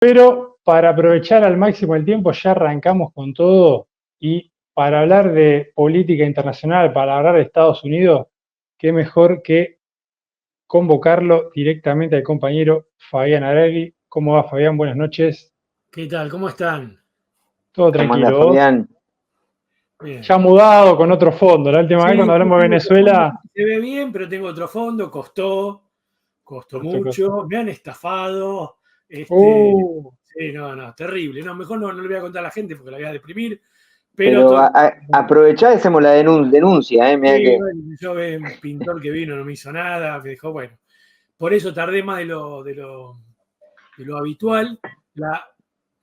Pero para aprovechar al máximo el tiempo, ya arrancamos con todo y para hablar de política internacional, para hablar de Estados Unidos, qué mejor que convocarlo directamente al compañero Fabián Aragui. ¿Cómo va, Fabián? Buenas noches. ¿Qué tal? ¿Cómo están? Todo ¿Cómo anda, tranquilo. ¿Vos? Fabián? Bien. Ya mudado con otro fondo. La última vez cuando hablamos de Venezuela. Se ve bien, pero tengo otro fondo. Costó mucho. Me han estafado. Sí, no, terrible. No, mejor no le voy a contar a la gente porque la voy a deprimir. Pero aprovechá y hacemos la denuncia, mirá sí, que... bueno, yo ve un pintor que vino, no me hizo nada, me dijo, bueno. Por eso tardé más de lo habitual.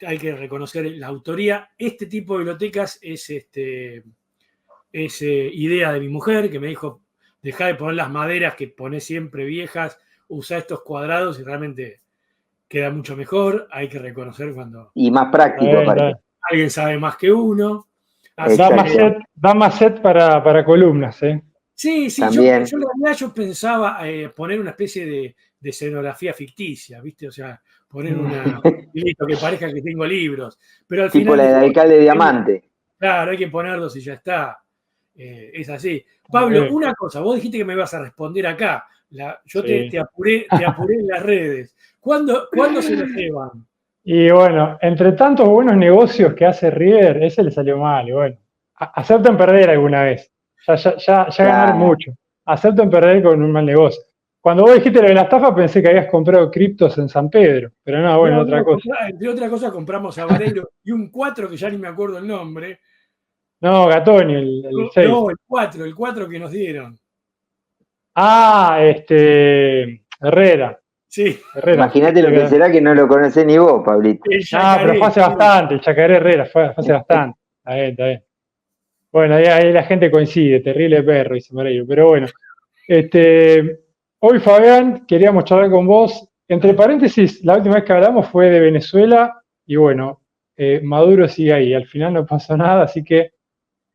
Hay que reconocer la autoría. Este tipo de bibliotecas es idea de mi mujer, que me dijo, dejá de poner las maderas que pones siempre viejas, usa estos cuadrados y realmente queda mucho mejor. Hay que reconocer cuando Y más práctico, aparte. alguien sabe más que uno. Da más set para columnas, ¿eh? Sí, yo en realidad yo pensaba poner una especie de escenografía ficticia, ¿viste? O sea, poner que parezca que tengo libros. Pero al tipo final la del alcalde Diamante. Claro, hay que ponerlos y ya está. Es así. Pablo, una cosa, vos dijiste que me ibas a responder acá. Yo te apuré en las redes. ¿Cuándo se lo llevan? Y bueno, entre tantos buenos negocios que hace River, ese le salió mal. Y bueno, acepten perder alguna vez. Ya ganaron mucho. Acepten perder con un mal negocio. Cuando vos dijiste lo de la estafa, pensé que habías comprado criptos en San Pedro. Pero no, bueno, otra cosa. Entre otras cosas, compramos a Vareiro y un 4 que ya ni me acuerdo el nombre. No, Gatoni, el 6. No, el 4 que nos dieron. Herrera. Sí. Imagínate lo que será que no lo conocés ni vos, Pablito. No, pero fue hace bastante, el Chacaré Herrera, fue hace bastante. Está bien. Bueno, ahí la gente coincide, terrible perro, dice Moreiro. Pero bueno, hoy, Fabián, queríamos charlar con vos. Entre paréntesis, la última vez que hablamos fue de Venezuela y bueno, Maduro sigue ahí. Al final no pasó nada, así que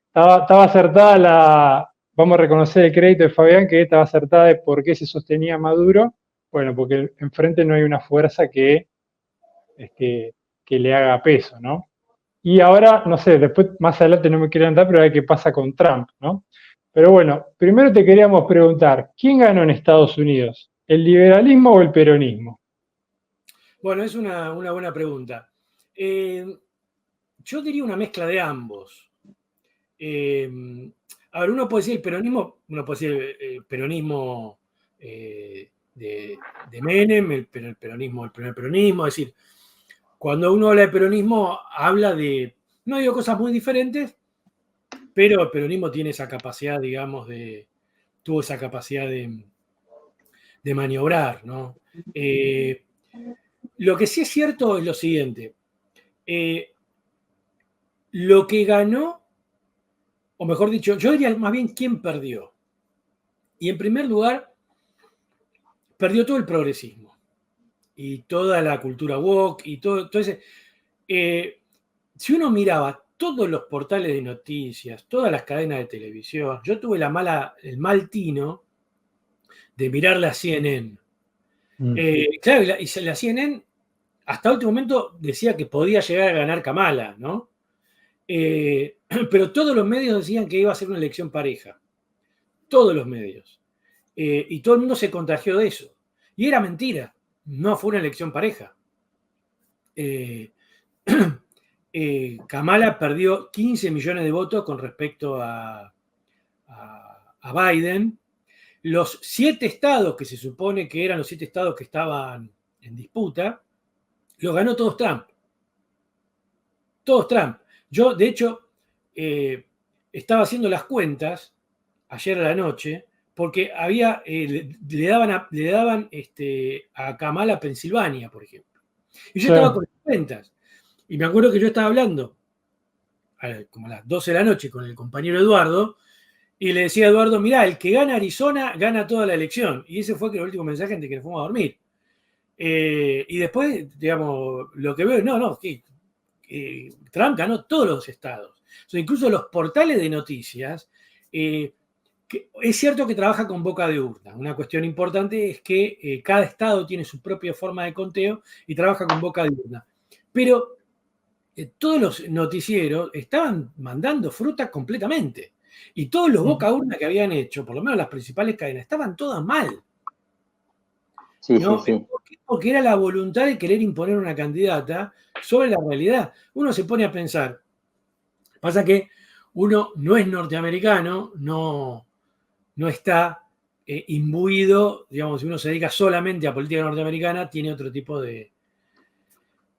estaba acertada vamos a reconocer el crédito de Fabián, que estaba acertada de por qué se sostenía Maduro. Bueno, porque enfrente no hay una fuerza que le haga peso, ¿no? Y ahora, no sé, después más adelante no me quiero andar, pero a ver qué pasa con Trump, ¿no? Pero bueno, primero te queríamos preguntar, ¿quién ganó en Estados Unidos? ¿El liberalismo o el peronismo? Bueno, es una buena pregunta. Yo diría una mezcla de ambos. A ver, uno puede decir el peronismo, uno puede decir el peronismo de Menem, el primer peronismo, es decir, cuando uno habla de peronismo, habla de, no digo cosas muy diferentes, pero el peronismo tiene esa capacidad, digamos, tuvo esa capacidad de maniobrar, ¿no? Lo que sí es cierto es lo siguiente, lo que ganó, o mejor dicho, yo diría más bien quién perdió. Y en primer lugar, perdió todo el progresismo y toda la cultura woke y todo ese. Si uno miraba todos los portales de noticias, todas las cadenas de televisión, yo tuve el mal tino de mirar la CNN. Claro, y la CNN hasta último momento decía que podía llegar a ganar Kamala, ¿no? Pero todos los medios decían que iba a ser una elección pareja. Todos los medios. Y todo el mundo se contagió de eso. Y era mentira. No fue una elección pareja. Kamala perdió 15 millones de votos con respecto a Biden. Los 7 estados que se supone que eran los 7 estados que estaban en disputa, los ganó todos Trump. Todos Trump. Yo, de hecho, estaba haciendo las cuentas ayer a la noche porque le daban a Kamala Pensilvania, por ejemplo. Y yo estaba con las cuentas. Y me acuerdo que yo estaba hablando como a las 12 de la noche con el compañero Eduardo y le decía a Eduardo, mirá, el que gana Arizona gana toda la elección. Y ese fue el último mensaje antes de que nos fuimos a dormir. Y después, digamos, lo que veo, Trump ganó todos los estados. O sea, incluso los portales de noticias, es cierto que trabaja con boca de urna. Una cuestión importante es que cada estado tiene su propia forma de conteo y trabaja con boca de urna. Pero todos los noticieros estaban mandando fruta completamente. Y todos los boca urna que habían hecho, por lo menos las principales cadenas, estaban todas mal. Sí, ¿No? sí, sí. Porque era la voluntad de querer imponer una candidata sobre la realidad. Uno se pone a pensar. Pasa que uno no es norteamericano, no está imbuido, digamos, si uno se dedica solamente a política norteamericana, tiene otro tipo de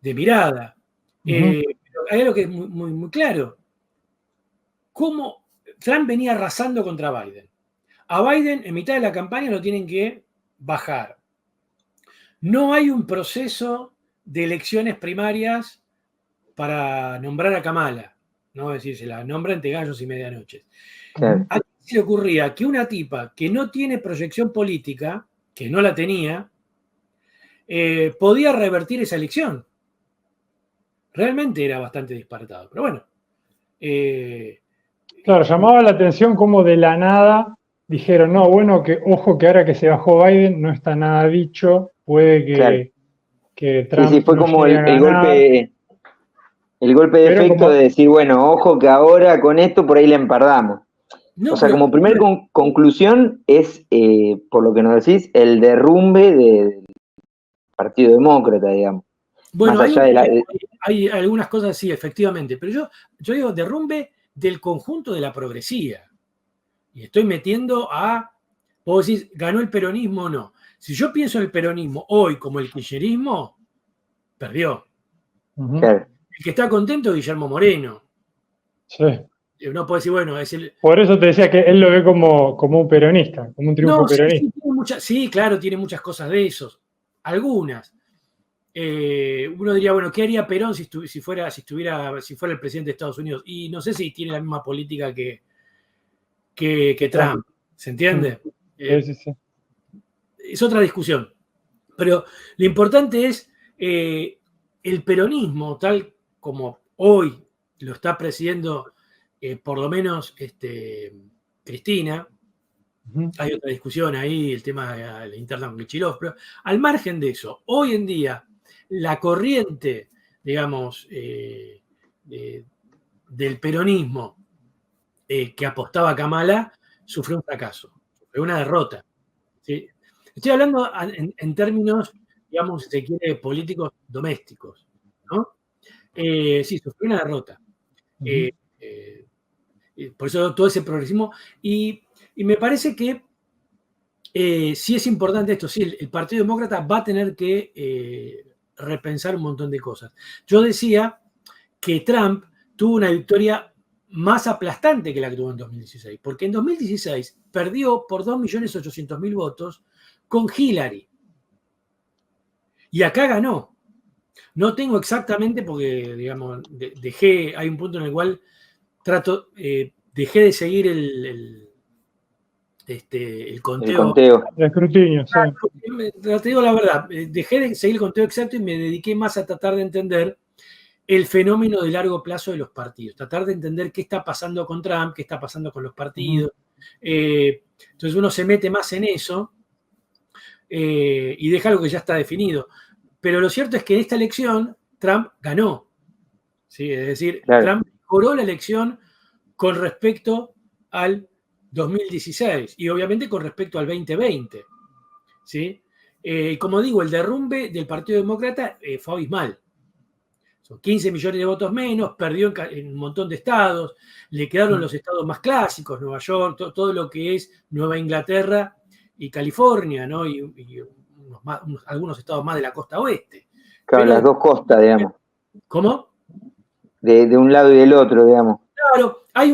mirada. Pero hay algo que es muy, muy claro. Cómo Trump venía arrasando contra Biden. A Biden, en mitad de la campaña, lo tienen que bajar. No hay un proceso de elecciones primarias para nombrar a Kamala, ¿no? Es decir, se la nombra entre gallos y medianoches. Claro. ¿A quién se le ocurría que una tipa que no tiene proyección política, que no la tenía, podía revertir esa elección? Realmente era bastante disparatado, pero bueno. Claro, llamaba la atención como de la nada dijeron, no, bueno, que ojo que ahora que se bajó Biden no está nada dicho, puede Claro. que Sí, Trump sí, fue no como llegue a ganar, el golpe de pero efecto como, de decir, bueno, ojo que ahora con esto por ahí la empardamos. No, O sea, pero como primer conclusión es, por lo que nos decís, el derrumbe del Partido Demócrata, digamos. bueno, Más allá de la... hay algunas cosas, sí, efectivamente, pero yo digo derrumbe del conjunto de la progresía. Y estoy metiendo vos decís, ¿ganó el peronismo o no? Si yo pienso en el peronismo hoy como el kirchnerismo, perdió. Claro. El que está contento es Guillermo Moreno. sí. Uno puede decir, bueno, es el... Por eso te decía que él lo ve como un peronista, como un triunfo No, sí, peronista. sí, claro, tiene muchas cosas de esos. Algunas. Uno diría, bueno, ¿qué haría Perón si fuera el presidente de Estados Unidos? Y no sé si tiene la misma política que Trump. ¿Se entiende? Sí, sí, sí. Es otra discusión. Pero lo importante es el peronismo, tal como hoy lo está presidiendo por lo menos Cristina. Hay otra discusión ahí, el tema de la interna con Kichilov, pero al margen de eso, hoy en día la corriente, digamos, del peronismo que apostaba a Kamala sufrió un fracaso, sufrió una derrota. ¿Sí? Estoy hablando en términos, digamos, si se quiere, políticos domésticos, ¿no? Sí, sufrió una derrota. Eh, eh, por eso todo ese progresismo. Y me parece que sí es importante esto, sí, el Partido Demócrata va a tener que repensar un montón de cosas. Yo decía que Trump tuvo una victoria más aplastante que la que tuvo en 2016, porque en 2016 perdió por 2.800.000 votos con Hillary. Y acá ganó. No tengo exactamente porque, digamos, hay un punto en el cual dejé de seguir el conteo. El conteo. El escrutinio, sí. Te digo la verdad, dejé de seguir el conteo exacto y me dediqué más a tratar de entender el fenómeno de largo plazo de los partidos, tratar de entender qué está pasando con Trump, qué está pasando con los partidos. Entonces uno se mete más en eso y deja lo que ya está definido. Pero lo cierto es que en esta elección Trump ganó. ¿Sí? Es decir, Claro. Trump mejoró la elección con respecto al 2016 y obviamente con respecto al 2020. ¿Sí? Como digo, el derrumbe del Partido Demócrata fue abismal. Son 15 millones de votos menos, perdió en un montón de estados, le quedaron los estados más clásicos, Nueva York, todo lo que es Nueva Inglaterra y California, ¿no? y algunos estados más de la costa oeste. Claro, Pero, las dos costas, digamos. ¿cómo? De un lado y del otro, digamos. Claro, hay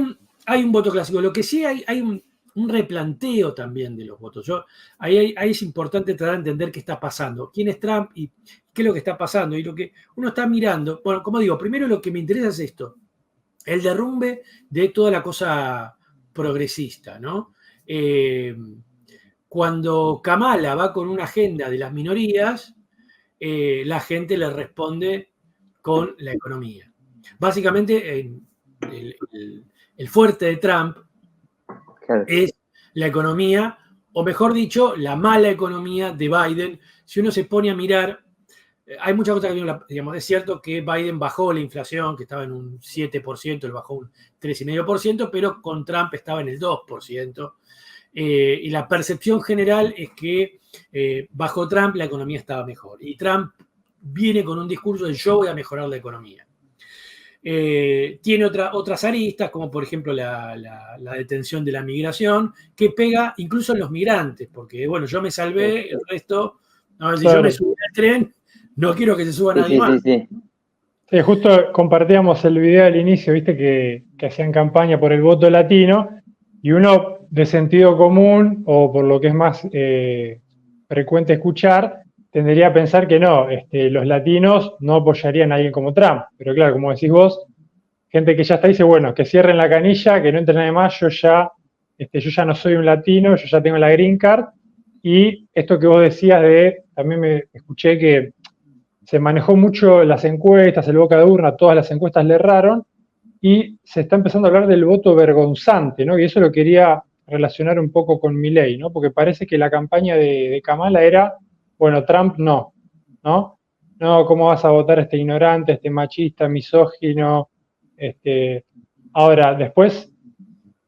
un voto clásico. Lo que sí hay un replanteo también de los votos. Ahí es importante tratar de entender qué está pasando, quién es Trump y qué es lo que está pasando. Y lo que uno está mirando, bueno, como digo, primero lo que me interesa es esto, el derrumbe de toda la cosa progresista, ¿no? Cuando Kamala va con una agenda de las minorías, la gente le responde con la economía. Básicamente, el fuerte de Trump Claro. es la economía, o mejor dicho, la mala economía de Biden. Si uno se pone a mirar, hay muchas cosas que, digamos, es cierto que Biden bajó la inflación, que estaba en un 7%, él bajó un 3,5%, pero con Trump estaba en el 2%. Y la percepción general es que bajo Trump la economía estaba mejor. Y Trump viene con un discurso de yo voy a mejorar la economía. Tiene otras aristas, como por ejemplo la detención de la migración, que pega incluso en los migrantes, porque bueno, yo me salvé, el resto, no, si yo me subí al tren, no quiero que se suba nadie más. Sí, justo compartíamos el video al inicio, viste, que hacían campaña por el voto latino, y uno de sentido común, o por lo que es más frecuente escuchar, tendería a pensar que no, los latinos no apoyarían a alguien como Trump. Pero claro, como decís vos, gente que ya está dice, bueno, que cierren la canilla, que no entre nadie más, yo ya no soy un latino, yo ya tengo la green card. Y esto que vos decías también me escuché que se manejó mucho las encuestas, el boca de urna, todas las encuestas le erraron, y se está empezando a hablar del voto vergonzante, ¿no? Y eso lo quería relacionar un poco con Milei, ¿no? Porque parece que la campaña de Kamala era, bueno, Trump no, ¿no? No, ¿cómo vas a votar a este ignorante, a este machista, misógino? Ahora, después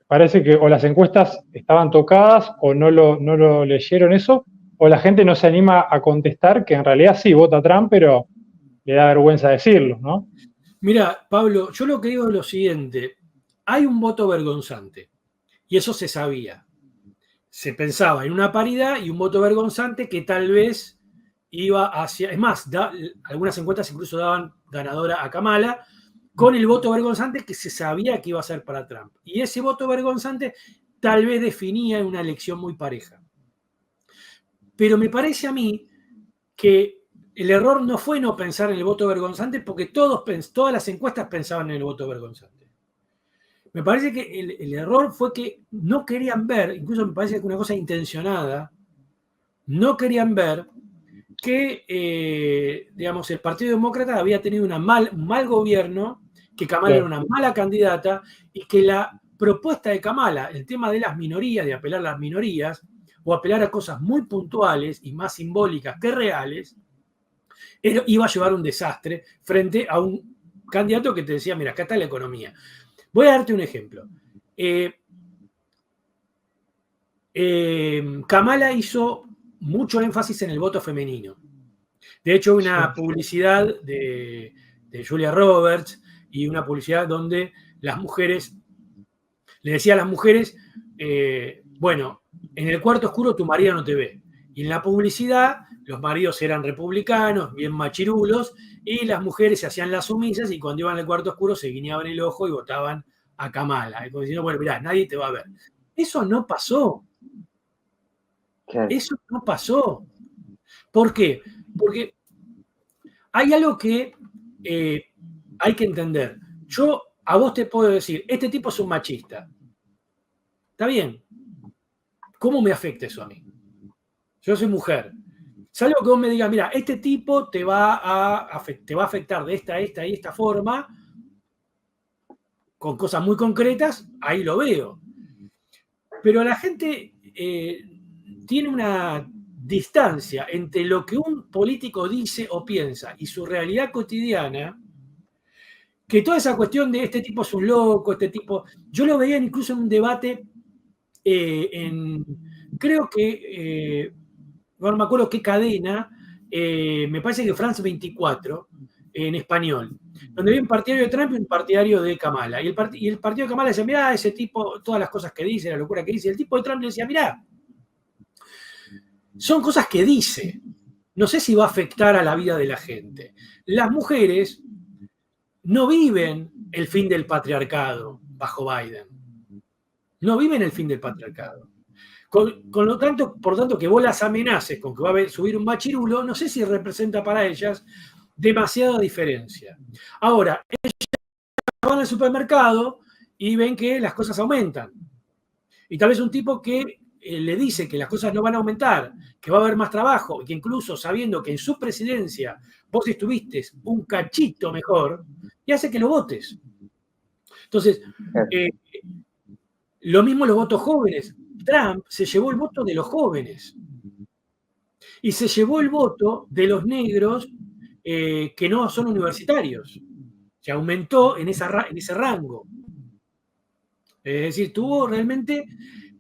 parece que o las encuestas estaban tocadas o no lo leyeron eso, o la gente no se anima a contestar que en realidad sí vota a Trump, pero le da vergüenza decirlo, ¿no? Mira, Pablo, yo lo que digo es lo siguiente, hay un voto vergonzante, y eso se sabía. Se pensaba en una paridad y un voto vergonzante que tal vez iba hacia, es más, algunas encuestas incluso daban ganadora a Kamala, con el voto vergonzante que se sabía que iba a ser para Trump. Y ese voto vergonzante tal vez definía una elección muy pareja. Pero me parece a mí que el error no fue no pensar en el voto vergonzante, porque todas las encuestas pensaban en el voto vergonzante. Me parece que el error fue que no querían ver, incluso me parece que una cosa intencionada, no querían ver que, digamos, el Partido Demócrata había tenido un mal gobierno, que Kamala era una mala candidata y que la propuesta de Kamala, el tema de las minorías, de apelar a las minorías, o apelar a cosas muy puntuales y más simbólicas que reales, iba a llevar un desastre frente a un candidato que te decía, mira, acá está la economía. Voy a darte un ejemplo. Kamala hizo mucho énfasis en el voto femenino. De hecho, una publicidad de Julia Roberts y una publicidad donde las mujeres, le decía a las mujeres, bueno, en el cuarto oscuro tu marido no te ve. Y en la publicidad los maridos eran republicanos, bien machirulos, y las mujeres se hacían las sumisas y cuando iban al cuarto oscuro se guiñaban el ojo y votaban a Kamala. Como diciendo, bueno, mirá, nadie te va a ver. Eso no pasó. Eso no pasó. ¿Por qué? Porque hay algo que hay que entender. Yo a vos te puedo decir, este tipo es un machista. Está bien. ¿Cómo me afecta eso a mí? Yo soy mujer. Salvo que vos me digas, mira, este tipo te va a afectar de esta y esta forma, con cosas muy concretas, ahí lo veo. Pero la gente tiene una distancia entre lo que un político dice o piensa y su realidad cotidiana, que toda esa cuestión de este tipo es un loco, este tipo, yo lo veía incluso en un debate creo que, no me acuerdo qué cadena, me parece que France 24, en español, donde había un partidario de Trump y un partidario de Kamala. Y el partido de Kamala decía, mirá, ese tipo, todas las cosas que dice, la locura que dice. Y el tipo de Trump le decía, mirá, son cosas que dice. No sé si va a afectar a la vida de la gente. Las mujeres no viven el fin del patriarcado bajo Biden. No viven el fin del patriarcado. Por tanto, que vos las amenaces con que va a subir un machirulo, no sé si representa para ellas demasiada diferencia. Ahora, ellas van al supermercado y ven que las cosas aumentan. Y tal vez un tipo que le dice que las cosas no van a aumentar, que va a haber más trabajo, y que incluso sabiendo que en su presidencia vos estuviste un cachito mejor, y hace que lo votes. Entonces, lo mismo los votos jóvenes. Trump se llevó el voto de los jóvenes y se llevó el voto de los negros que no son universitarios. Se aumentó en ese rango. Es decir, tuvo realmente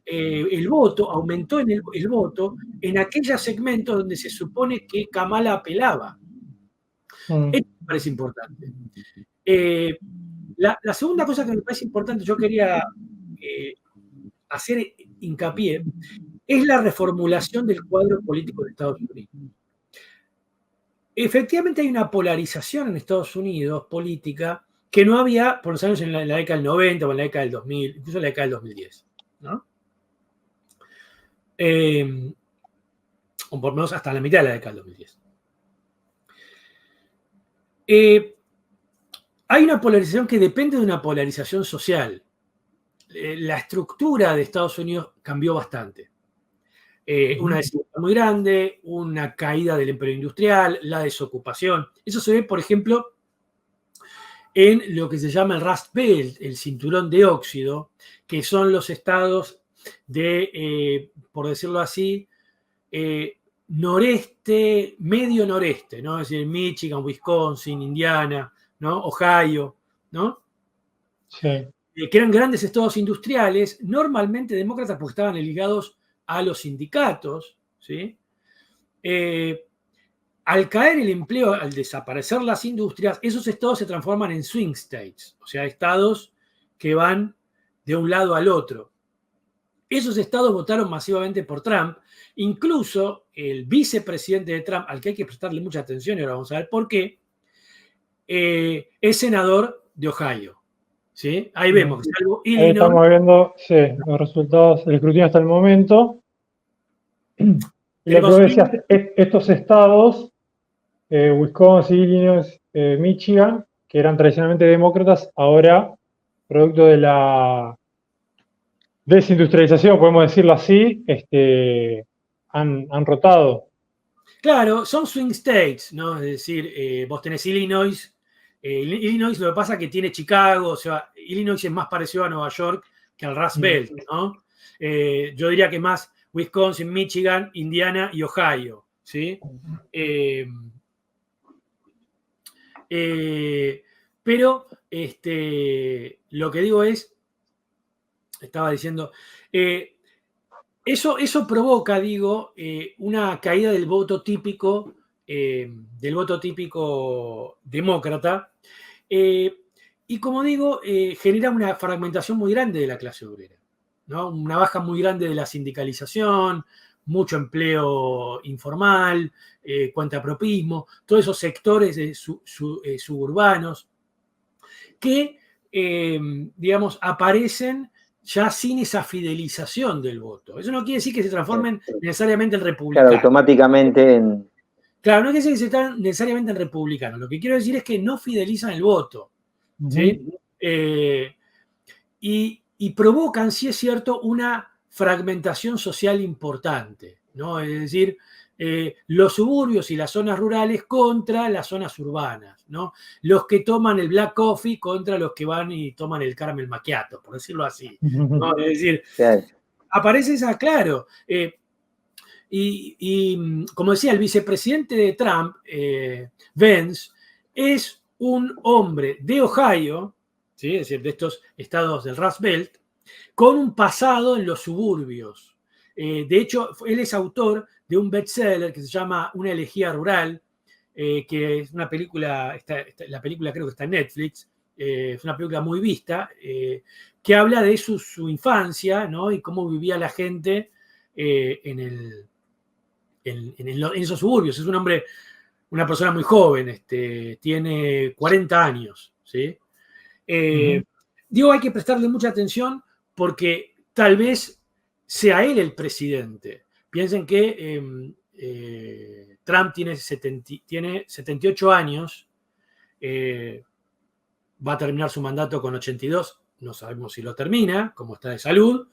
el voto, aumentó en el voto en aquellos segmentos donde se supone que Kamala apelaba. Esto me parece importante. La segunda cosa que me parece importante, yo quería hacer hincapié, es la reformulación del cuadro político de Estados Unidos. Efectivamente hay una polarización en Estados Unidos política que no había por los años en la década del 90 o en la década del 2000, incluso en la década del 2010, ¿no? O por lo menos hasta la mitad de la década del 2010. Hay una polarización que depende de una polarización social. La estructura de Estados Unidos cambió bastante. Una desigualdad muy grande, una caída del imperio industrial, la desocupación. Eso se ve, por ejemplo, en lo que se llama el Rust Belt, el cinturón de óxido, que son los estados de, por decirlo así, noreste, medio noreste, ¿no? Es decir, Michigan, Wisconsin, Indiana, ¿no? Ohio, ¿no? Sí. Que eran grandes estados industriales, normalmente demócratas porque estaban ligados a los sindicatos, ¿sí? Al caer el empleo, al desaparecer las industrias, esos estados se transforman en swing states, o sea, estados que van de un lado al otro. Esos estados votaron masivamente por Trump, incluso el vicepresidente de Trump, al que hay que prestarle mucha atención, y ahora vamos a ver por qué, es senador de Ohio. ¿Sí? Ahí vemos que salvo Illinois. Ahí estamos viendo los resultados del escrutinio hasta el momento. Y lo que vos decías, estos estados, Wisconsin, Illinois, Michigan, que eran tradicionalmente demócratas, ahora, producto de la desindustrialización, podemos decirlo así, han rotado. Claro, son swing states, ¿no? Es decir, vos tenés Illinois. Illinois lo que pasa es que tiene Chicago, o sea, Illinois es más parecido a Nueva York que al Rust Belt, ¿no? Yo diría que más Wisconsin, Michigan, Indiana y Ohio, ¿sí? Pero lo que digo es, estaba diciendo, eso provoca, digo, una caída del voto típico demócrata, y como digo, genera una fragmentación muy grande de la clase obrera, ¿no? Una baja muy grande de la sindicalización, mucho empleo informal, cuentapropismo, todos esos sectores suburbanos que, digamos, aparecen ya sin esa fidelización del voto. Eso no quiere decir que se transformen necesariamente en republicanos. Claro, automáticamente en... Claro, no quiere decir que se están necesariamente en republicanos. Lo que quiero decir es que no fidelizan el voto. ¿Sí? Y provocan, sí es cierto, una fragmentación social importante, ¿no? Es decir, los suburbios y las zonas rurales contra las zonas urbanas, ¿no? Los que toman el black coffee contra los que van y toman el caramel macchiato, por decirlo así, ¿no? Es decir, aparece esa, claro. Y como decía, el vicepresidente de Trump, Vance, es un hombre de Ohio, ¿sí? Es decir, de estos estados del Rust Belt, con un pasado en los suburbios. De hecho, él es autor de un bestseller que se llama Una elegía rural, que es una película, la película creo que está en Netflix, es una película muy vista, que habla de su infancia, ¿no? Y cómo vivía la gente en esos suburbios. Es un hombre, una persona muy joven, tiene 40 años, ¿sí? Digo, hay que prestarle mucha atención porque tal vez sea él el presidente. Piensen que Trump tiene 78 años, va a terminar su mandato con 82, no sabemos si lo termina, cómo está de salud.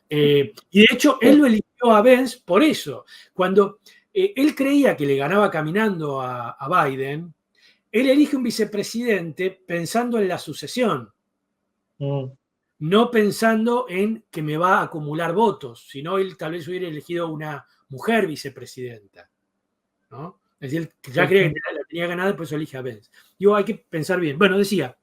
Y de hecho, él lo eligió a Vance por eso. Cuando él creía que le ganaba caminando a Biden, él elige un vicepresidente pensando en la sucesión. No pensando en que me va a acumular votos, sino él tal vez hubiera elegido una mujer vicepresidenta, ¿no? Es decir, que ya creía que la tenía ganada, por eso elige a Pence. Digo, hay que pensar bien. Bueno, decía,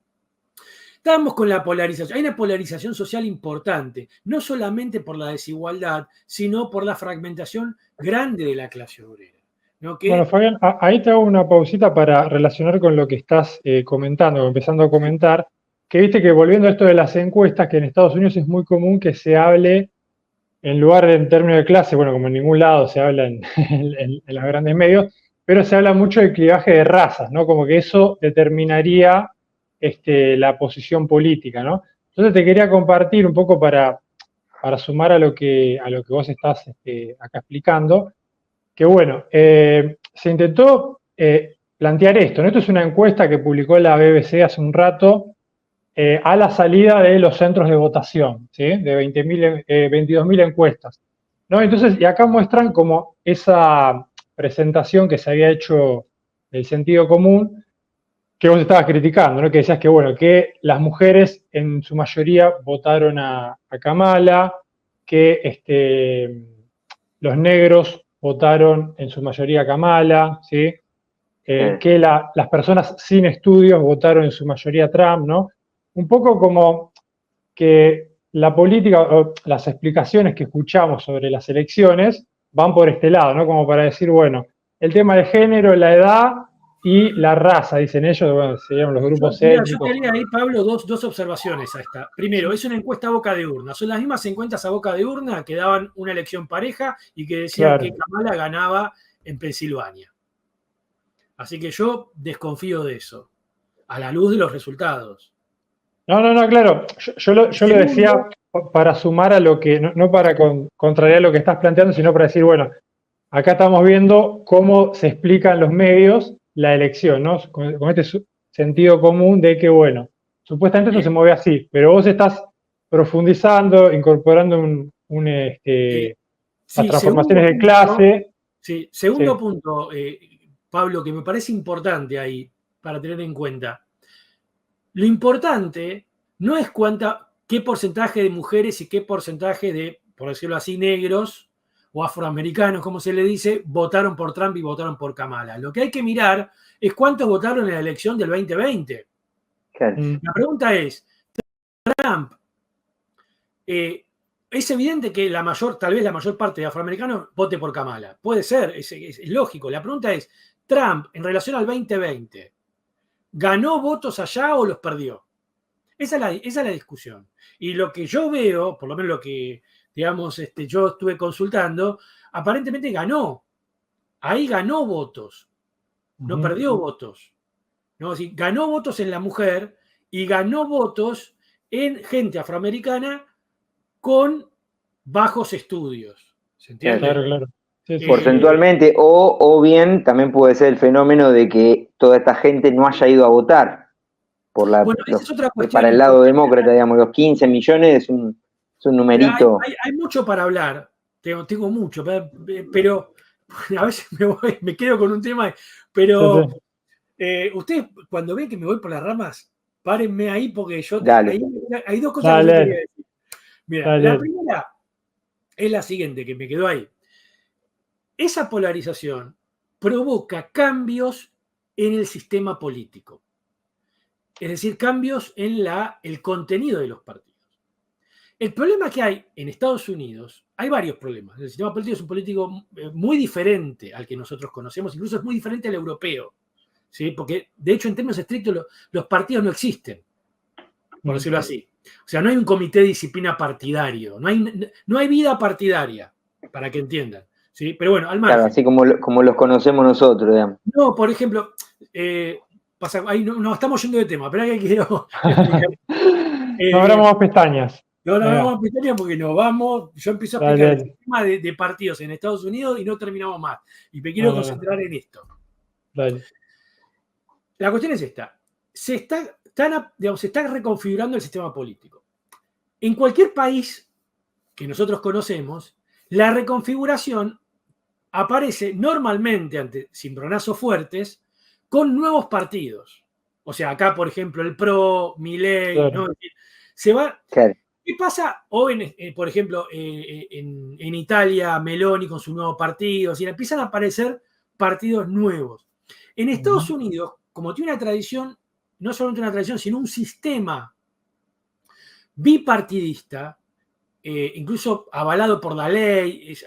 estamos con la polarización. Hay una polarización social importante, no solamente por la desigualdad, sino por la fragmentación grande de la clase obrera, ¿no? Que, Bueno, Fabián, ahí te hago una pausita para relacionar con lo que estás comentando, empezando a comentar, que viste que volviendo a esto de las encuestas, que en Estados Unidos es muy común que se hable, en lugar de en términos de clase, bueno, como en ningún lado se habla en, en los grandes medios, pero se habla mucho de clivaje de razas, ¿no? Como que eso determinaría la posición política, ¿no? Entonces te quería compartir un poco para sumar a lo que vos estás acá explicando, que bueno, se intentó plantear esto, ¿no? Esto es una encuesta que publicó la BBC hace un rato a la salida de los centros de votación, ¿sí? De 22.000 encuestas, ¿no? Entonces, y acá muestran como esa presentación que se había hecho del sentido común, que vos estabas criticando, ¿no? Que decías que, bueno, que las mujeres en su mayoría votaron a Kamala, que los negros votaron en su mayoría a Kamala, ¿sí? Que las personas sin estudios votaron en su mayoría a Trump, ¿no? Un poco como que la política o las explicaciones que escuchamos sobre las elecciones van por este lado, ¿no? Como para decir, bueno, el tema de género, la edad y la raza, dicen ellos, bueno, serían los grupos yo étnicos. te haría ahí, Pablo, dos observaciones a esta. Primero, es una encuesta a boca de urna. Son las mismas encuestas a boca de urna que daban una elección pareja y que decían que Claro. Kamala ganaba en Pensilvania. Así que yo desconfío de eso, a la luz de los resultados. No, claro. Yo lo decía para sumar a lo que, no para contrariar lo que estás planteando, sino para decir, bueno, acá estamos viendo cómo se explican los medios la elección, ¿no? Con este sentido común de que, bueno, supuestamente eso se mueve así, pero vos estás profundizando, incorporando las Sí, transformaciones de clase. sí, segundo Sí. punto, Pablo, que me parece importante ahí para tener en cuenta. Lo importante no es qué porcentaje de mujeres y qué porcentaje de, por decirlo así, negros o afroamericanos, como se le dice, votaron por Trump y votaron por Kamala. Lo que hay que mirar es cuántos votaron en la elección del 2020. Claro. La pregunta es, Trump, es evidente que tal vez la mayor parte de afroamericanos vote por Kamala. Puede ser, es lógico. La pregunta es, Trump, en relación al 2020, ¿ganó votos allá o los perdió? Esa es la discusión. Y lo que yo veo, por lo menos lo que, digamos, yo estuve consultando, aparentemente ganó. Ahí ganó votos, no perdió votos. ¿No? Así, ganó votos en la mujer y ganó votos en gente afroamericana con bajos estudios. ¿Se entiende? Claro. Sí. Porcentualmente, o bien también puede ser el fenómeno de que toda esta gente no haya ido a votar Bueno, esa es otra cuestión para el lado demócrata, digamos, los 15 millones es un numerito. Hay mucho para hablar, tengo mucho, pero a veces me quedo con un tema, pero ustedes cuando ven que me voy por las ramas, párenme ahí porque hay dos cosas que yo quería decir. Mira, la primera es la siguiente, que me quedó ahí. Esa polarización provoca cambios en el sistema político, es decir, cambios en el contenido de los partidos. El problema que hay en Estados Unidos, hay varios problemas. El sistema político es un político muy diferente al que nosotros conocemos, incluso es muy diferente al europeo, ¿sí? Porque de hecho en términos estrictos los partidos no existen, por decirlo así. O sea, no hay un comité de disciplina partidario, no hay vida partidaria, para que entiendan. ¿Sí? Pero bueno, al margen. Claro, así como los conocemos nosotros, digamos. No, por ejemplo, ahí no estamos yendo de tema, pero hay que quiero explicar. No abramos más pestañas. No vamos a pestañas porque nos vamos. Yo empiezo a explicar el sistema de partidos en Estados Unidos y no terminamos más. Y me quiero concentrar en esto. Dale. La cuestión es esta. Se está reconfigurando el sistema político. En cualquier país que nosotros conocemos, la reconfiguración aparece normalmente ante cimbronazos fuertes con nuevos partidos. O sea, acá, por ejemplo, el PRO, Milei, ¿no? Se va. Claro. ¿Qué pasa? O, por ejemplo, en Italia, Meloni con su nuevo partido. Empiezan a aparecer partidos nuevos. En Estados Unidos, como tiene una tradición, no solamente una tradición, sino un sistema bipartidista, incluso avalado por la ley,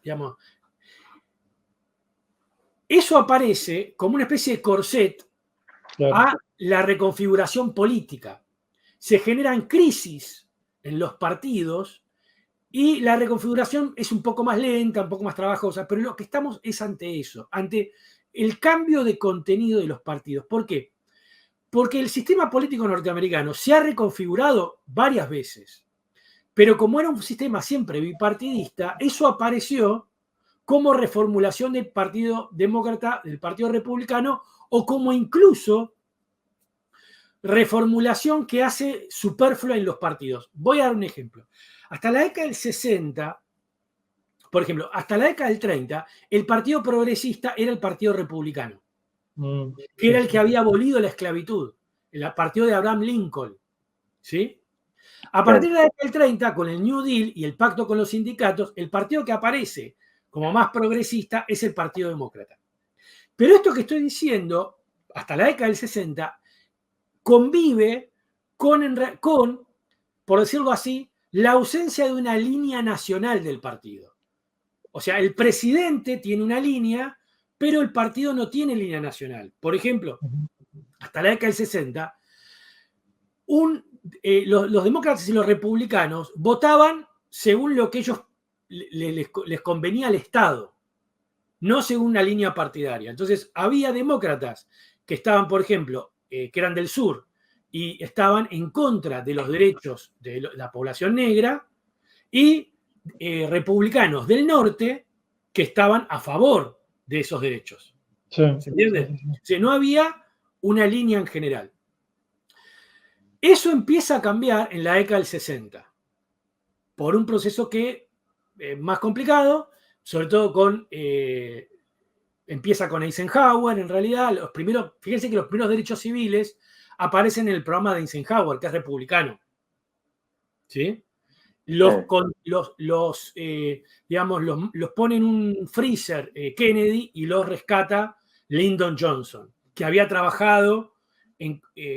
digamos, eso aparece como una especie de corset a la reconfiguración política. Se generan crisis en los partidos y la reconfiguración es un poco más lenta, un poco más trabajosa, pero lo que estamos es ante eso, ante el cambio de contenido de los partidos. ¿Por qué? Porque el sistema político norteamericano se ha reconfigurado varias veces, pero como era un sistema siempre bipartidista, eso apareció como reformulación del Partido Demócrata, del Partido Republicano, o como incluso reformulación que hace superflua en los partidos. Voy a dar un ejemplo. Hasta la década del 60, por ejemplo, hasta la década del 30, el Partido Progresista era el Partido Republicano, que era el que había abolido la esclavitud, el partido de Abraham Lincoln. ¿Sí? A partir de la década del 30, con el New Deal y el pacto con los sindicatos, el partido que aparece como más progresista es el Partido Demócrata. Pero esto que estoy diciendo, hasta la década del 60, convive con, por decirlo así, la ausencia de una línea nacional del partido. O sea, el presidente tiene una línea, pero el partido no tiene línea nacional. Por ejemplo, hasta la década del 60, los demócratas y los republicanos votaban según lo que ellos les convenía al Estado, no según una línea partidaria. Entonces, había demócratas que estaban, por ejemplo, que eran del sur y estaban en contra de los derechos de la población negra, y republicanos del norte que estaban a favor de esos derechos. Sí. ¿Se entiende? O sea, no había una línea en general. Eso empieza a cambiar en la década del 60 por un proceso que más complicado, sobre todo empieza con Eisenhower. En realidad, fíjense que los primeros derechos civiles aparecen en el programa de Eisenhower, que es republicano. ¿Sí? Los pone en un freezer Kennedy y los rescata Lyndon Johnson, que había trabajado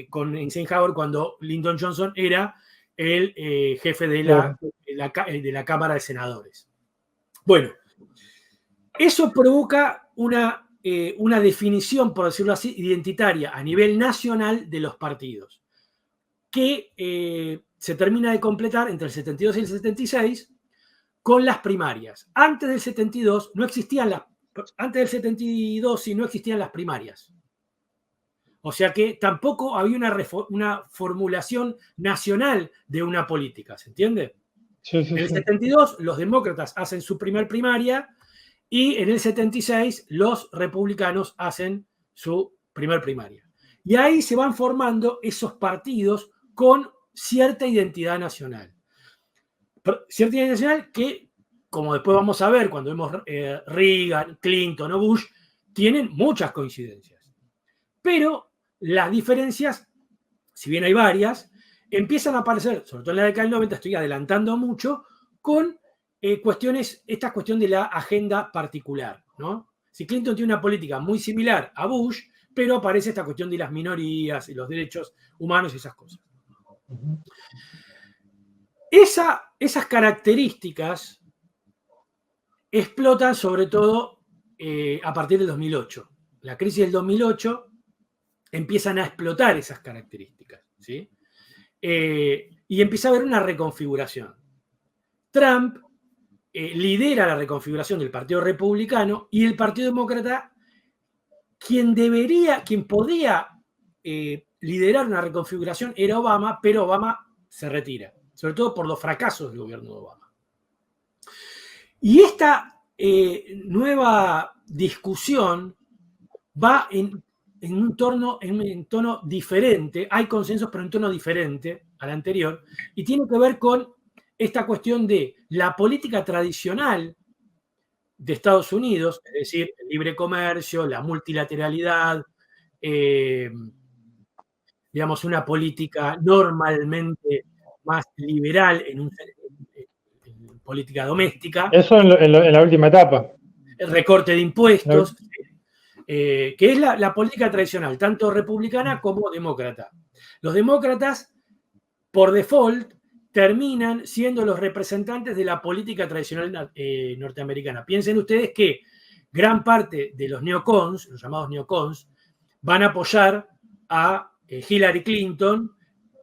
con Eisenhower cuando Lyndon Johnson era el jefe de la Cámara de Senadores. Bueno, eso provoca una definición, por decirlo así, identitaria a nivel nacional de los partidos, que se termina de completar entre el 72 y el 76 con las primarias. Antes del 72 no existían las primarias. O sea que tampoco había una formulación nacional de una política, ¿se entiende? Sí, en el 72 los demócratas hacen su primer primaria y en el 76 los republicanos hacen su primer primaria. Y ahí se van formando esos partidos con cierta identidad nacional. Cierta identidad nacional que, como después vamos a ver cuando vemos Reagan, Clinton o Bush, tienen muchas coincidencias. Pero las diferencias, si bien hay varias, empiezan a aparecer, sobre todo en la década del 90, estoy adelantando mucho, con esta cuestión de la agenda particular, ¿no? Si Clinton tiene una política muy similar a Bush, pero aparece esta cuestión de las minorías y los derechos humanos y esas cosas. Esas características explotan sobre todo a partir del 2008. La crisis del 2008 empiezan a explotar esas características, ¿sí? Y empieza a haber una reconfiguración. Trump lidera la reconfiguración del Partido Republicano y el Partido Demócrata, quien podía liderar una reconfiguración era Obama, pero Obama se retira, sobre todo por los fracasos del gobierno de Obama. Y esta nueva discusión va en un tono diferente, hay consensos, pero en tono diferente al anterior, y tiene que ver con esta cuestión de la política tradicional de Estados Unidos, es decir, el libre comercio, la multilateralidad, digamos, una política normalmente más liberal en política doméstica. Eso en la última etapa. El recorte de impuestos, que es la política tradicional, tanto republicana como demócrata. Los demócratas, por default, terminan siendo los representantes de la política tradicional norteamericana. Piensen ustedes que gran parte de los neocons, los llamados neocons, van a apoyar a Hillary Clinton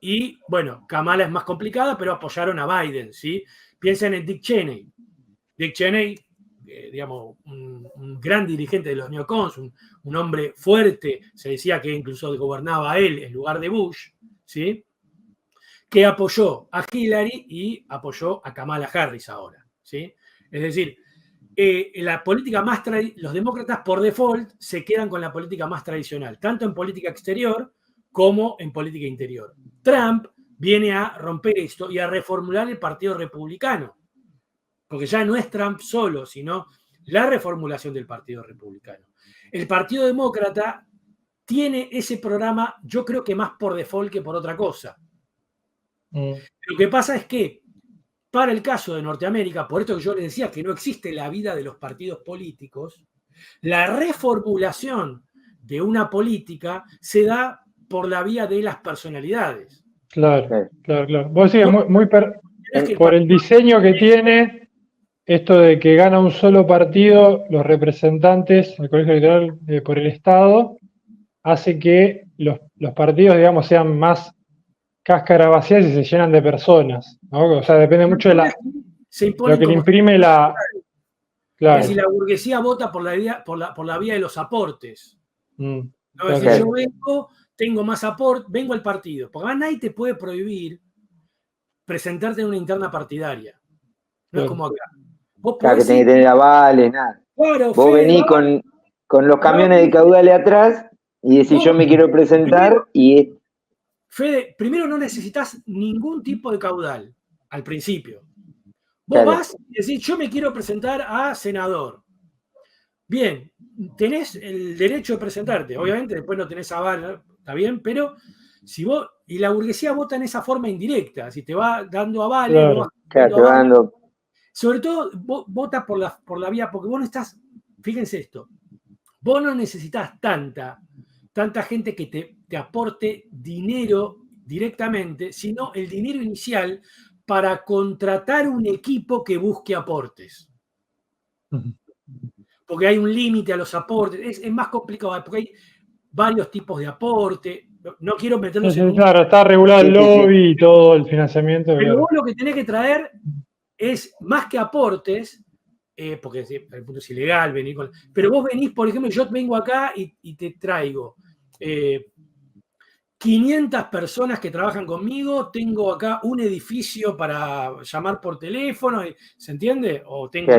y, bueno, Kamala es más complicada, pero apoyaron a Biden, ¿sí? Piensen en Dick Cheney. Dick Cheney, digamos, un gran dirigente de los neocons, un hombre fuerte, se decía que incluso gobernaba él en lugar de Bush, ¿sí? Que apoyó a Hillary y apoyó a Kamala Harris ahora, ¿sí? Es decir, la política los demócratas por default se quedan con la política más tradicional, tanto en política exterior como en política interior. Trump viene a romper esto y a reformular el Partido Republicano, porque ya no es Trump solo, sino la reformulación del Partido Republicano. El Partido Demócrata tiene ese programa, yo creo que más por default que por otra cosa. Lo que pasa es que, para el caso de Norteamérica, por esto que yo les decía que no existe la vida de los partidos políticos, la reformulación de una política se da por la vía de las personalidades. Claro. Vos decís, por el diseño que tiene, esto de que gana un solo partido, los representantes del Colegio Electoral por el Estado, hace que los partidos, digamos, sean más cáscara vacía y se llenan de personas, ¿no? O sea, depende mucho de lo que le imprime la... Claro. Si la burguesía vota por la vía de los aportes. ¿No? Es decir, yo vengo, tengo más aporte, vengo al partido. Porque además nadie te puede prohibir presentarte en una interna partidaria. No es como acá. Vos claro, que tenés que tener avales, nada. Claro, vos Fede, venís con los camiones de caudales atrás y decís yo me quiero presentar y... Fede, primero no necesitas ningún tipo de caudal al principio. Vos vas y decís, yo me quiero presentar a senador. Bien, tenés el derecho de presentarte. Obviamente después no tenés aval, está bien, pero si vos... Y la burguesía vota en esa forma indirecta. Si te va dando avales... Claro, te va dando... Sobre todo, vos votás por la vía, porque vos no estás... Fíjense esto. Vos no necesitas tanta gente que te aporte dinero directamente, sino el dinero inicial para contratar un equipo que busque aportes. Porque hay un límite a los aportes, es más complicado, porque hay varios tipos de aporte. No quiero meternos en Claro, está regulado el lobby y todo el financiamiento. Pero vos lo que tenés que traer es más que aportes, porque el punto es ilegal venir con... Pero vos venís, por ejemplo, yo vengo acá y te traigo 500 personas que trabajan conmigo, tengo acá un edificio para llamar por teléfono, ¿se entiende? O tengo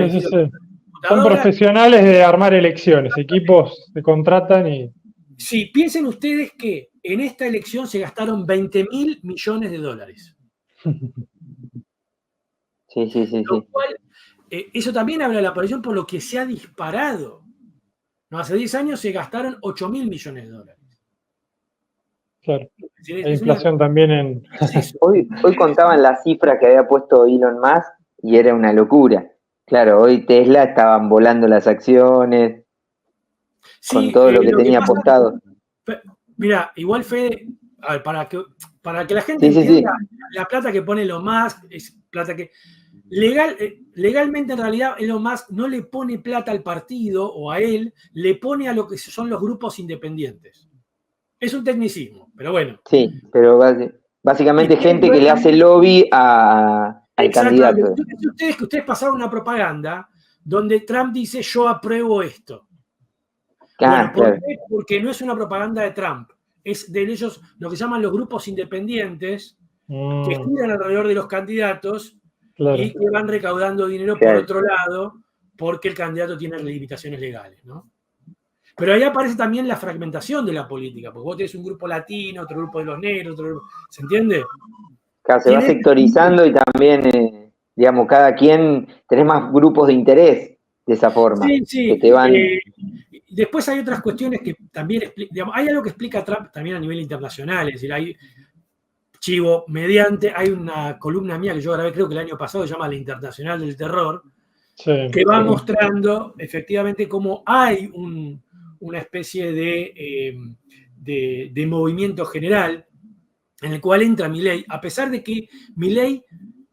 Son profesionales de armar elecciones, equipos se contratan y... Sí, piensen ustedes que en esta elección se gastaron $20.000 millones. Sí. Lo cual, eso también habla de la aparición por lo que se ha disparado. ¿No? Hace 10 años se gastaron $8.000 millones. Claro. Hay inflación también en... Hoy contaban la cifra que había puesto Elon Musk y era una locura. Claro, hoy Tesla estaban volando las acciones con todo lo que tenía apostado. Mira, igual Fede, a ver, para que la gente entienda, la plata que pone Elon Musk es plata que... legalmente en realidad Elon Musk no le pone plata al partido o a él, le pone a lo que son los grupos independientes. Es un tecnicismo, pero bueno. Sí, pero básicamente gente que le hace lobby al candidato. Ustedes pasaron una propaganda donde Trump dice yo apruebo esto. ¿Por qué? Porque no es una propaganda de Trump, es de ellos lo que llaman los grupos independientes que giran alrededor de los candidatos y que van recaudando dinero por otro lado porque el candidato tiene limitaciones legales, ¿no? Pero ahí aparece también la fragmentación de la política, porque vos tenés un grupo latino, otro grupo de los negros, otro grupo, ¿se entiende? Claro, se va sectorizando y también, digamos, cada quien, tenés más grupos de interés de esa forma. Sí. Que te van... Después hay otras cuestiones que también, digamos, hay algo que explica Trump también a nivel internacional, es decir, hay hay una columna mía que yo grabé creo que el año pasado, que se llama La Internacional del Terror, que va mostrando efectivamente cómo hay un una especie de movimiento general en el cual entra Milei, a pesar de que Milei,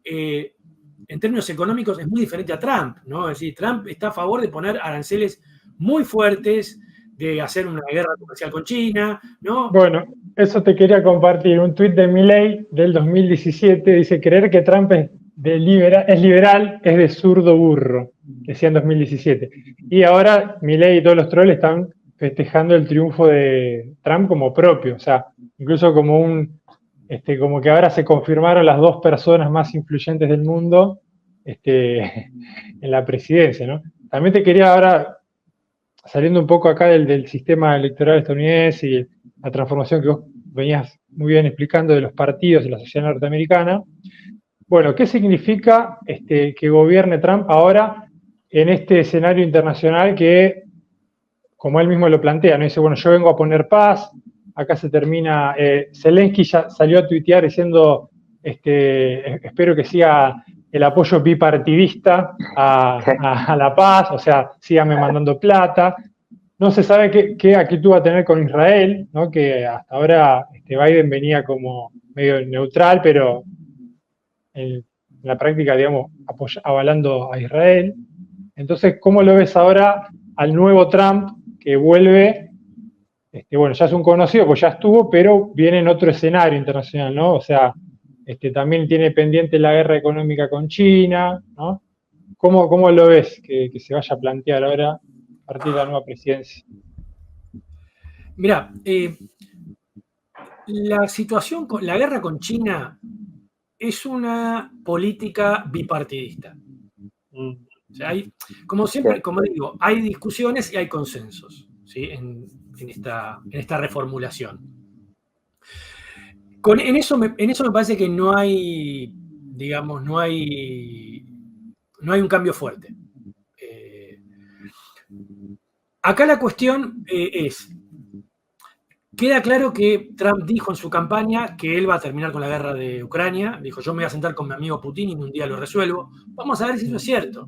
en términos económicos, es muy diferente a Trump, ¿no? Es decir, Trump está a favor de poner aranceles muy fuertes, de hacer una guerra comercial con China, ¿no? Bueno, eso te quería compartir. Un tuit de Milei del 2017 dice: creer que Trump es liberal es de zurdo burro, decía en 2017. Y ahora Milei y todos los trolls están festejando el triunfo de Trump como propio, o sea, incluso como que ahora se confirmaron las dos personas más influyentes del mundo en la presidencia, ¿no? También te quería ahora, saliendo un poco acá del sistema electoral estadounidense y la transformación que vos venías muy bien explicando de los partidos de la sociedad norteamericana, bueno, ¿qué significa que gobierne Trump ahora en este escenario internacional que, como él mismo lo plantea, ¿no? Dice, bueno, yo vengo a poner paz, acá se termina, Zelensky ya salió a tuitear diciendo, espero que siga el apoyo bipartidista a la paz, o sea, síganme mandando plata. No se sabe qué actitud va a tener con Israel, ¿no? Que hasta ahora Biden venía como medio neutral, pero en la práctica, digamos, avalando a Israel. Entonces, ¿cómo lo ves ahora al nuevo Trump que vuelve? Bueno, ya es un conocido, pues ya estuvo, pero viene en otro escenario internacional, ¿no? O sea, también tiene pendiente la guerra económica con China, ¿no? ¿Cómo lo ves que se vaya a plantear ahora a partir de la nueva presidencia? Mira, la situación con la guerra con China es una política bipartidista. O sea, como siempre, como digo, hay discusiones y hay consensos, ¿sí? en esta reformulación. En eso me parece que no hay, digamos, no hay un cambio fuerte. Acá la cuestión es, queda claro que Trump dijo en su campaña que él va a terminar con la guerra de Ucrania. Dijo, yo me voy a sentar con mi amigo Putin y un día lo resuelvo. Vamos a ver si eso es cierto.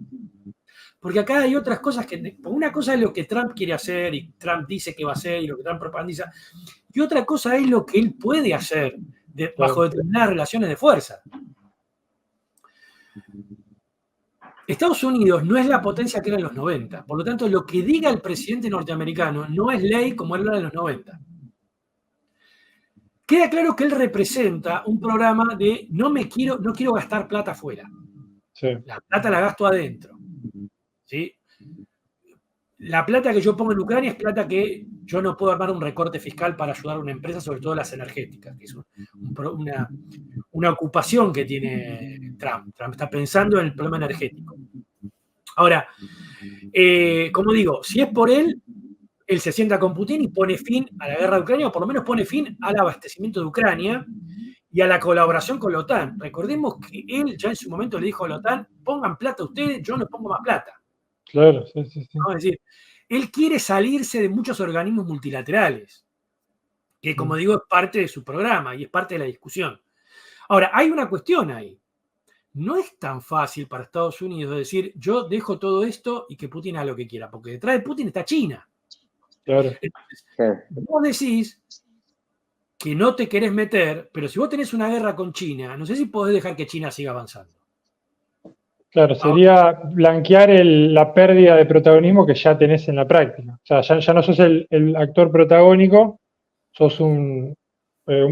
Porque acá hay otras cosas que... Una cosa es lo que Trump quiere hacer y Trump dice que va a hacer y lo que Trump propagandiza. Y otra cosa es lo que él puede hacer bajo determinadas relaciones de fuerza. Estados Unidos no es la potencia que era en los 90. Por lo tanto, lo que diga el presidente norteamericano no es ley como era en los 90. Queda claro que él representa un programa de no quiero gastar plata afuera. Sí. La plata la gasto adentro. ¿Sí? La plata que yo pongo en Ucrania es plata que yo no puedo armar un recorte fiscal para ayudar a una empresa, sobre todo las energéticas, que es una ocupación que tiene Trump. Trump está pensando en el problema energético. Ahora, como digo, si es por él se sienta con Putin y pone fin a la guerra de Ucrania, o por lo menos pone fin al abastecimiento de Ucrania y a la colaboración con la OTAN. Recordemos que él ya en su momento le dijo a la OTAN, pongan plata ustedes, yo no pongo más plata. Claro, sí. ¿No? Es decir, él quiere salirse de muchos organismos multilaterales, que como digo es parte de su programa y es parte de la discusión. Ahora, hay una cuestión ahí. No es tan fácil para Estados Unidos decir, yo dejo todo esto y que Putin haga lo que quiera, porque detrás de Putin está China. Claro. Entonces, vos decís que no te querés meter, pero si vos tenés una guerra con China, no sé si podés dejar que China siga avanzando. Claro, sería blanquear la pérdida de protagonismo que ya tenés en la práctica. O sea, ya no sos el actor protagónico, sos un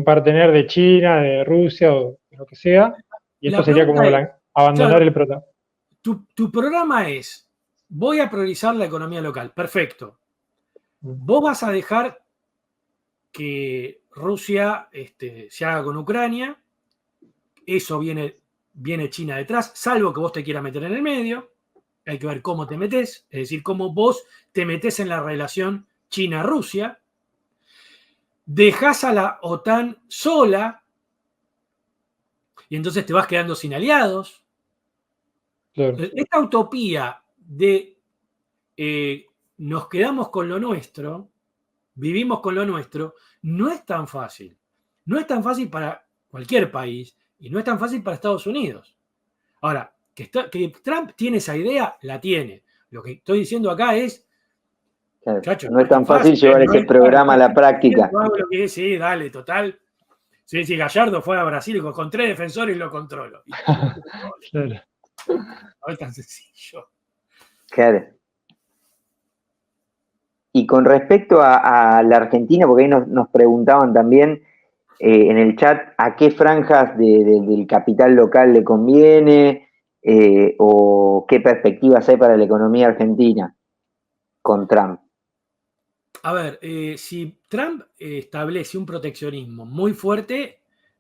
partener de China, de Rusia o de lo que sea, y esto sería como abandonar claro, el protagonismo. Tu programa es, voy a priorizar la economía local, perfecto. Vos vas a dejar que Rusia se haga con Ucrania, eso viene China detrás, salvo que vos te quieras meter en el medio, hay que ver cómo te metés, es decir, cómo vos te metés en la relación China-Rusia, dejás a la OTAN sola y entonces te vas quedando sin aliados. Claro. Esta utopía de nos quedamos con lo nuestro, vivimos con lo nuestro, no es tan fácil. No es tan fácil para cualquier país y no es tan fácil para Estados Unidos. Ahora, que Trump tiene esa idea, la tiene. Lo que estoy diciendo acá es, Claro, Chacho, no es tan fácil llevar ese programa a la práctica. Sí, dale, total. Sí, Gallardo fue a Brasil y con 3 defensores lo controlo. Claro. No es tan sencillo. Claro. Y con respecto a la Argentina, porque ahí nos preguntaban también en el chat a qué franjas del capital local le conviene o qué perspectivas hay para la economía argentina con Trump. A ver, si Trump establece un proteccionismo muy fuerte,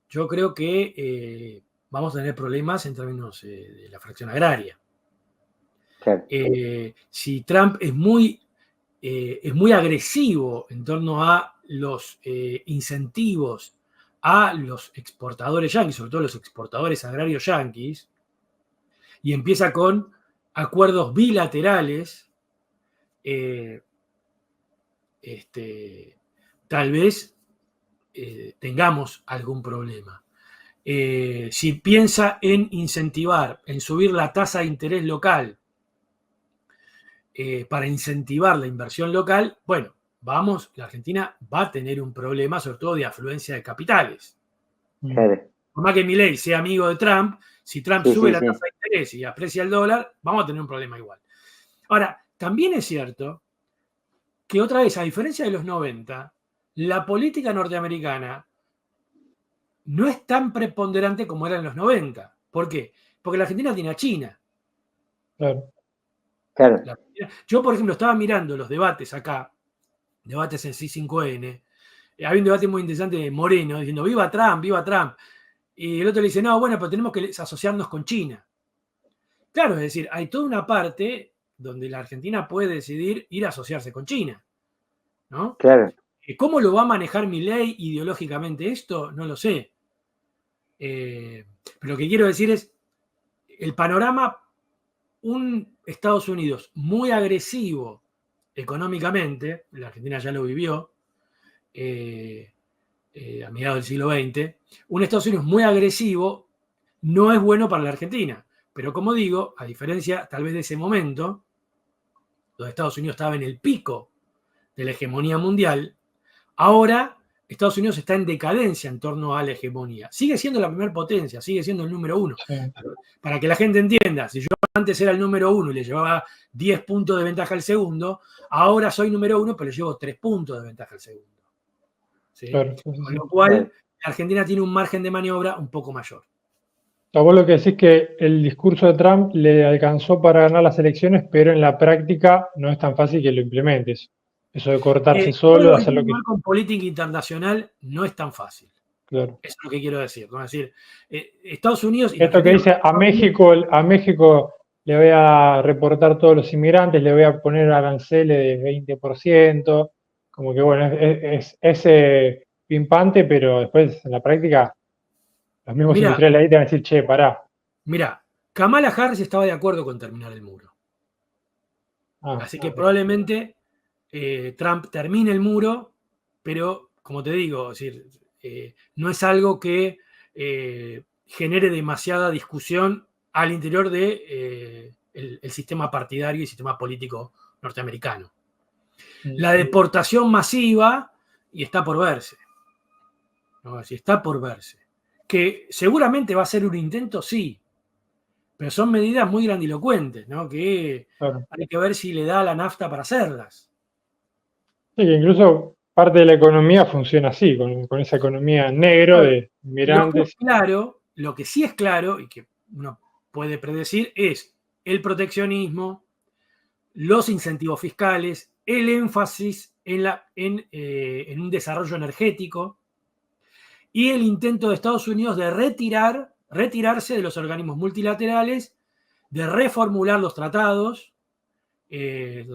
yo creo que vamos a tener problemas en términos de la fracción agraria. Claro. Si Trump es muy agresivo en torno a los incentivos a los exportadores yanquis, sobre todo los exportadores agrarios yanquis, y empieza con acuerdos bilaterales, tal vez tengamos algún problema. Si piensa en incentivar, en subir la tasa de interés local para incentivar la inversión local, bueno, la Argentina va a tener un problema, sobre todo de afluencia de capitales. Claro. Por más que Milei sea amigo de Trump, si Trump sube la tasa de interés y aprecia el dólar, vamos a tener un problema igual. Ahora, también es cierto que otra vez, a diferencia de los 90, la política norteamericana no es tan preponderante como era en los 90. ¿Por qué? Porque la Argentina tiene a China. Claro. Yo, por ejemplo, estaba mirando los debates acá, debates en C5N. Había un debate muy interesante de Moreno diciendo viva Trump, viva Trump. Y el otro le dice, no, bueno, pero tenemos que asociarnos con China. Claro, es decir, hay toda una parte donde la Argentina puede decidir ir a asociarse con China, ¿no? Claro. ¿Cómo lo va a manejar Milei ideológicamente esto? No lo sé. Pero lo que quiero decir es, el panorama, un Estados Unidos muy agresivo económicamente, la Argentina ya lo vivió a mediados del siglo XX, un Estados Unidos muy agresivo no es bueno para la Argentina. Pero como digo, a diferencia tal vez de ese momento, donde Estados Unidos estaba en el pico de la hegemonía mundial, ahora Estados Unidos está en decadencia en torno a la hegemonía. Sigue siendo la primera potencia, sigue siendo el número 1. Sí. Para que la gente entienda, si yo antes era el número 1 y le llevaba 10 puntos de ventaja al segundo, ahora soy número 1, pero le llevo 3 puntos de ventaja al segundo. ¿Sí? Claro, con lo cual, la Argentina tiene un margen de maniobra un poco mayor. Vos lo que decís que el discurso de Trump le alcanzó para ganar las elecciones, pero en la práctica no es tan fácil que lo implementes. Eso de cortarse solo, de hacer lo que... Con política internacional no es tan fácil. Claro. Eso es lo que quiero decir. ¿No? Es decir, Estados Unidos... Y esto que dice, a México le voy a reportar todos los inmigrantes, le voy a poner aranceles de 20%, como que bueno, es pimpante, pero después en la práctica los mismos industriales ahí te van a decir, che, pará. Mirá, Kamala Harris estaba de acuerdo con terminar el muro. Así que probablemente Trump termine el muro, pero como te digo, es decir, no es algo que genere demasiada discusión al interior de el sistema partidario y sistema político norteamericano. La deportación masiva, y está por verse. ¿No? Si está por verse. Que seguramente va a ser un intento, sí, pero son medidas muy grandilocuentes, ¿no? Que hay que ver si le da la nafta para hacerlas. Sí, que incluso parte de la economía funciona así, con esa economía negro de inmigrantes. Lo que sí es claro, y que uno puede predecir, es el proteccionismo, los incentivos fiscales, el énfasis en un desarrollo energético y el intento de Estados Unidos de retirarse de los organismos multilaterales, de reformular los tratados de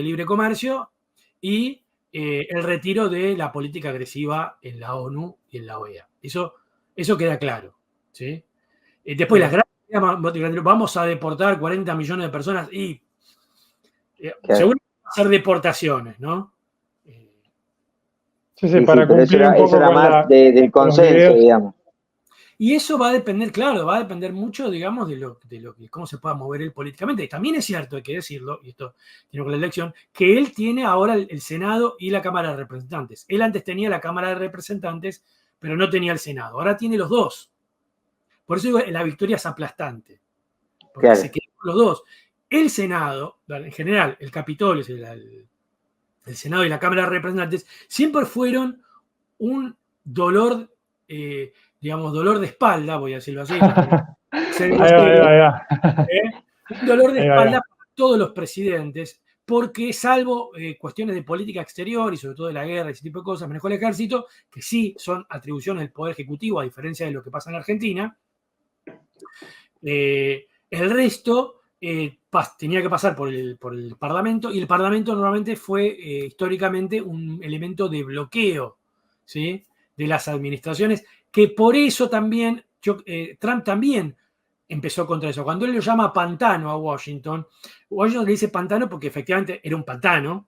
libre comercio y el retiro de la política agresiva en la ONU y en la OEA. Eso queda claro. ¿Sí? Después, las grandes, vamos a deportar 40 millones de personas y seguro van a ser deportaciones, ¿no? Sí, para cumplir un poco eso era más del consenso, digamos. Y eso va a depender, claro, va a depender mucho, digamos, de cómo se pueda mover él políticamente. Y también es cierto, hay que decirlo, y esto tiene con la elección, que él tiene ahora el Senado y la Cámara de Representantes. Él antes tenía la Cámara de Representantes, pero no tenía el Senado. Ahora tiene los dos. Por eso digo, la victoria es aplastante. Porque Claro. se quedó con los dos. El Senado, en general, el Capitolio, el Senado y la Cámara de Representantes, siempre fueron un dolor, digamos, dolor de espalda, voy a decirlo así. Ahí va. Un dolor de Ahí va. espalda para todos los presidentes, porque salvo cuestiones de política exterior y sobre todo de la guerra y ese tipo de cosas, manejo el ejército, que sí son atribuciones del Poder Ejecutivo, a diferencia de lo que pasa en Argentina, el resto tenía que pasar por el Parlamento, y el Parlamento normalmente fue históricamente un elemento de bloqueo, ¿sí?, de las administraciones, que por eso también Trump también empezó contra eso. Cuando él lo llama pantano a Washington le dice pantano porque efectivamente era un pantano,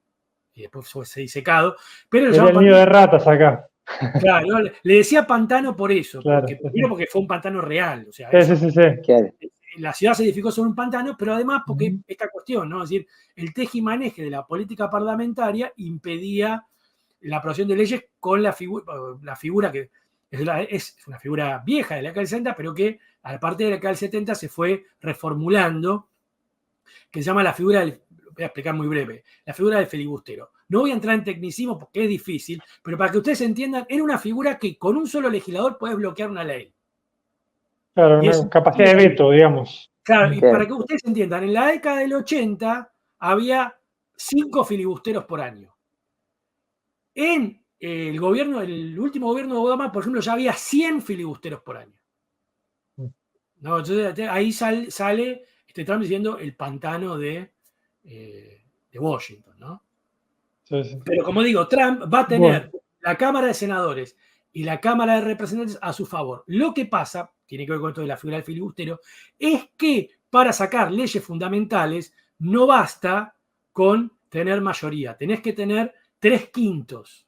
y después fue secado, pero lo Era llama el nido de ratas acá. Claro, le decía pantano por eso, Claro, primero porque fue un pantano real, o sea, sí. Claro. la ciudad se edificó sobre un pantano, pero además porque esta cuestión, ¿no? Es decir, el tejimaneje de la política parlamentaria impedía la aprobación de leyes con la figura que es una figura vieja de la década del 60, pero que a partir de la década del 70 se fue reformulando, que se llama la figura del, voy a explicar muy breve, la figura del filibustero. No voy a entrar en tecnicismo porque es difícil, pero para que ustedes entiendan, era una figura que con un solo legislador puede bloquear una ley. Claro, una capacidad de veto, digamos. Claro, y para que ustedes entiendan, en la década del 80 había 5 filibusteros por año. En el último gobierno de Obama, por ejemplo, ya había 100 filibusteros por año. ¿No? Entonces ahí sale Trump diciendo el pantano de Washington, ¿no? Sí. Pero como digo, Trump va a tener la Cámara de Senadores y la Cámara de Representantes a su favor. Lo que pasa, tiene que ver con esto de la figura del filibustero, es que para sacar leyes fundamentales no basta con tener mayoría, tenés que tener 3/5.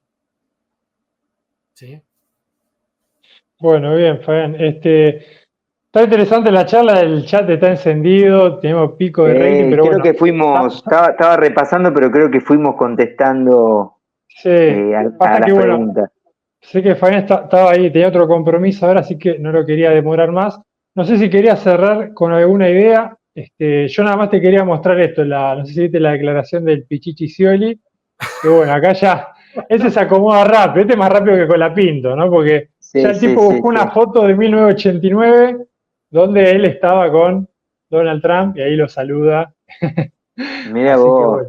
¿Sí? Bueno, bien, Fabián. Está interesante la charla, el chat está encendido, tenemos pico de rating, pero creo que fuimos, estaba repasando, pero creo que fuimos contestando a las preguntas. Sé que Fabián estaba ahí, tenía otro compromiso ahora, así que no lo quería demorar más. No sé si querías cerrar con alguna idea. Yo nada más te quería mostrar esto, no sé si viste la declaración del Pichichi Scioli, que bueno, acá ya, ese se acomoda rápido, este es más rápido que con la Pinto, ¿no? Porque ya el tipo buscó una foto de 1989 donde él estaba con Donald Trump y ahí lo saluda. Mira vos.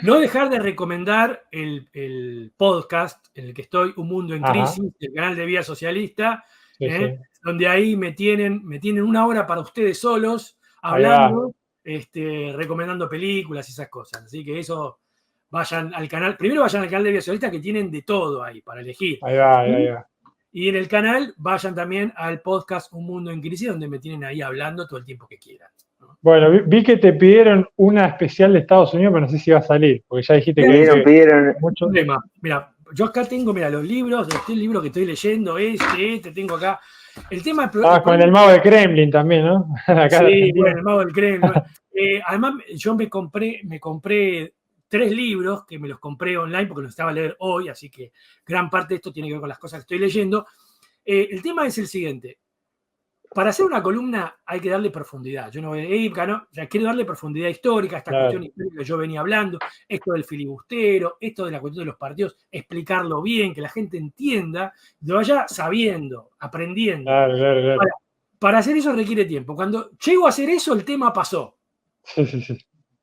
No dejar de recomendar el podcast en el que estoy, Un Mundo en Crisis, el canal de Vía Socialista, donde ahí me tienen 1 hora para ustedes solos, hablando, recomendando películas y esas cosas. Así que eso, vayan al canal, primero vayan al canal de Vía Socialista, que tienen de todo ahí para elegir. Ahí va. Y en el canal vayan también al podcast Un Mundo en Crisis, donde me tienen ahí hablando todo el tiempo que quieran. Bueno, vi que te pidieron una especial de Estados Unidos, pero no sé si va a salir, porque ya dijiste que pidieron. Mucho tema. Mira, yo acá tengo, los libros, el libro que estoy leyendo, tengo acá. El tema con el mago del Kremlin también, ¿no? Acá sí, bueno, el mago del Kremlin. Además, yo me compré 3 libros que me los compré online porque los estaba a leer hoy, así que gran parte de esto tiene que ver con las cosas que estoy leyendo. El tema es el siguiente. Para hacer una columna hay que darle profundidad. Yo no voy quiero darle profundidad histórica a esta cuestión histórica que yo venía hablando, esto del filibustero, esto de la cuestión de los partidos, explicarlo bien, que la gente entienda, lo vaya sabiendo, aprendiendo. Claro. Para hacer eso requiere tiempo. Cuando llego a hacer eso, el tema pasó. Sí.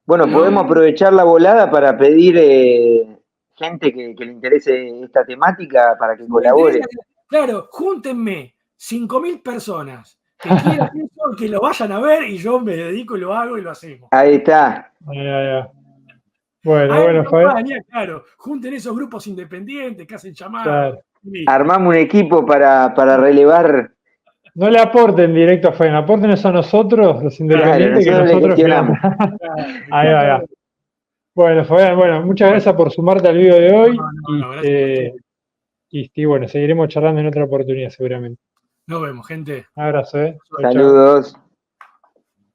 Bueno, podemos aprovechar la volada para pedir gente que le interese esta temática para que colabore. Claro, júntenme 5.000 personas que quieran eso, que lo vayan a ver y yo me dedico y lo hago y lo hacemos. Ahí está. Bueno, claro, junten esos grupos independientes que hacen llamadas. Armamos un equipo para relevar. No le aporten directo a Fabián, apórtenos a nosotros, los independientes, claro, que nosotros gestionamos. Ahí va. Bueno, Fabián, muchas gracias por sumarte al video de hoy. Y bueno, seguiremos charlando en otra oportunidad seguramente. Nos vemos, gente. Un abrazo, ¿eh? Chau, chau. Saludos.